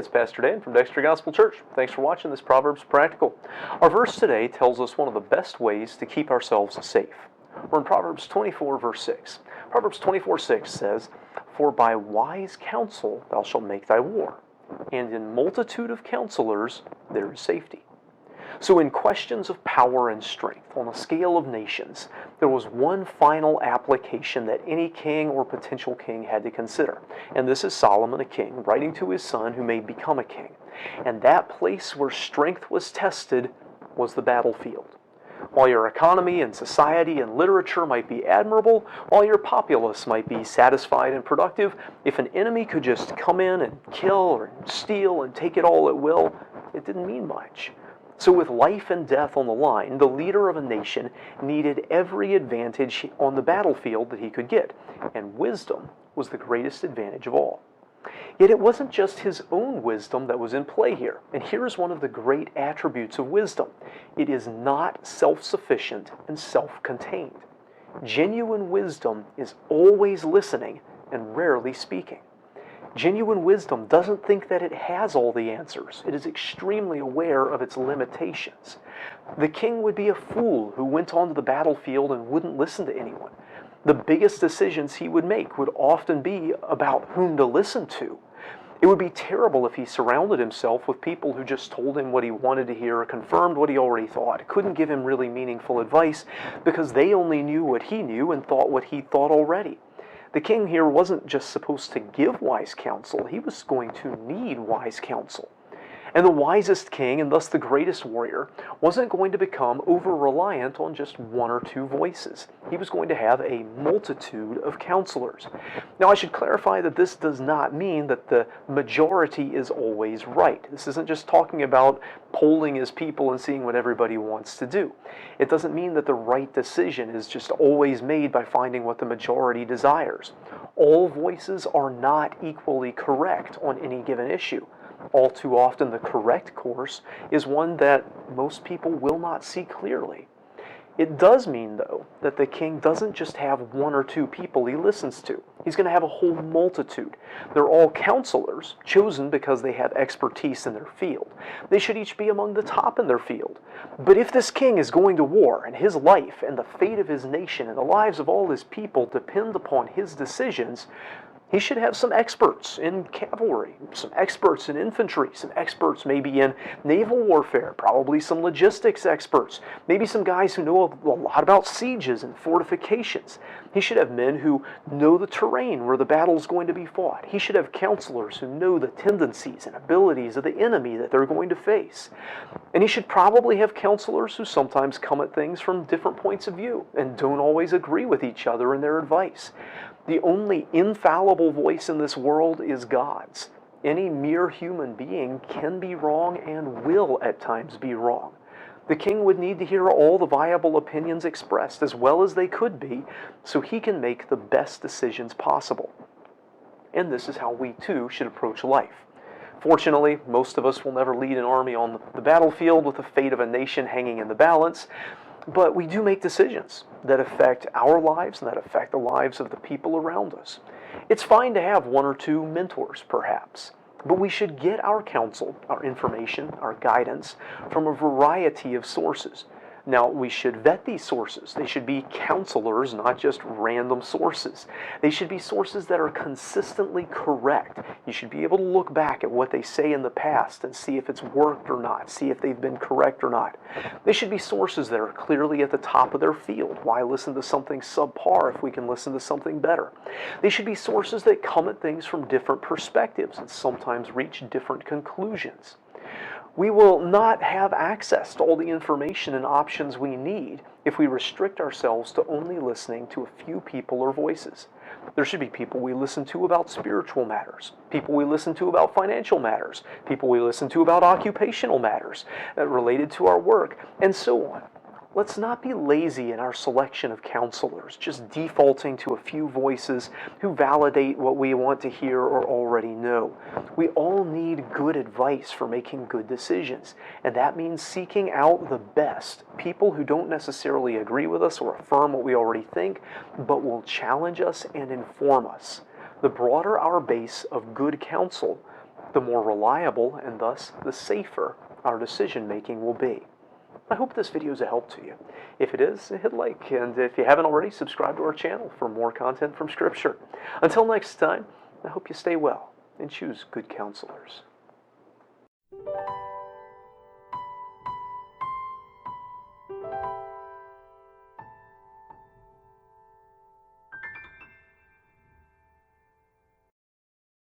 it's Pastor Dan from Dexter Gospel Church. Thanks for watching this Proverbs Practical. Our verse today tells us one of the best ways to keep ourselves safe. We're in Proverbs 24, verse 6. Proverbs 24:6 says, "For by wise counsel thou shalt make thy war, and in multitude of counselors there is safety." So in questions of power and strength, on a scale of nations, there was one final application that any king or potential king had to consider. And this is Solomon, a king, writing to his son who may become a king. And that place where strength was tested was the battlefield. While your economy and society and literature might be admirable, while your populace might be satisfied and productive, if an enemy could just come in and kill or steal and take it all at will, it didn't mean much. So with life and death on the line, the leader of a nation needed every advantage on the battlefield that he could get, and wisdom was the greatest advantage of all. Yet it wasn't just his own wisdom that was in play here, and here's one of the great attributes of wisdom. It is not self-sufficient and self-contained. Genuine wisdom is always listening and rarely speaking. Genuine wisdom doesn't think that it has all the answers. It is extremely aware of its limitations. The king would be a fool who went onto the battlefield and wouldn't listen to anyone. The biggest decisions he would make would often be about whom to listen to. It would be terrible if he surrounded himself with people who just told him what he wanted to hear or confirmed what he already thought, couldn't give him really meaningful advice because they only knew what he knew and thought what he thought already. The king here wasn't just supposed to give wise counsel, he was going to need wise counsel. And the wisest king, and thus the greatest warrior, wasn't going to become over-reliant on just one or two voices. He was going to have a multitude of counselors. Now I should clarify that this does not mean that the majority is always right. This isn't just talking about polling his people and seeing what everybody wants to do. It doesn't mean that the right decision is just always made by finding what the majority desires. All voices are not equally correct on any given issue. All too often, the correct course is one that most people will not see clearly. It does mean, though, that the king doesn't just have one or two people he listens to. He's going to have a whole multitude. They're all counselors, chosen because they have expertise in their field. They should each be among the top in their field. But if this king is going to war, and his life and the fate of his nation and the lives of all his people depend upon his decisions, he should have some experts in cavalry, some experts in infantry, some experts maybe in naval warfare, probably some logistics experts, maybe some guys who know a lot about sieges and fortifications. He should have men who know the terrain where the battle is going to be fought. He should have counselors who know the tendencies and abilities of the enemy that they're going to face. And he should probably have counselors who sometimes come at things from different points of view and don't always agree with each other in their advice. The only infallible voice in this world is God's. Any mere human being can be wrong and will at times be wrong. The king would need to hear all the viable opinions expressed as well as they could be so he can make the best decisions possible. And this is how we too should approach life. Fortunately, most of us will never lead an army on the battlefield with the fate of a nation hanging in the balance. But we do make decisions that affect our lives and that affect the lives of the people around us. It's fine to have one or two mentors, perhaps, but we should get our counsel, our information, our guidance from a variety of sources. Now, we should vet these sources. They should be counselors, not just random sources. They should be sources that are consistently correct. You should be able to look back at what they say in the past and see if it's worked or not, see if they've been correct or not. They should be sources that are clearly at the top of their field. Why listen to something subpar if we can listen to something better? They should be sources that come at things from different perspectives and sometimes reach different conclusions. We will not have access to all the information and options we need if we restrict ourselves to only listening to a few people or voices. There should be people we listen to about spiritual matters, people we listen to about financial matters, people we listen to about occupational matters related to our work, and so on. Let's not be lazy in our selection of counselors, just defaulting to a few voices who validate what we want to hear or already know. We all need good advice for making good decisions, and that means seeking out the best, people who don't necessarily agree with us or affirm what we already think, but will challenge us and inform us. The broader our base of good counsel, the more reliable and thus the safer our decision making will be. I hope this video is a help to you. If it is, hit like, and if you haven't already, subscribe to our channel for more content from Scripture. Until next time, I hope you stay well and choose good counselors.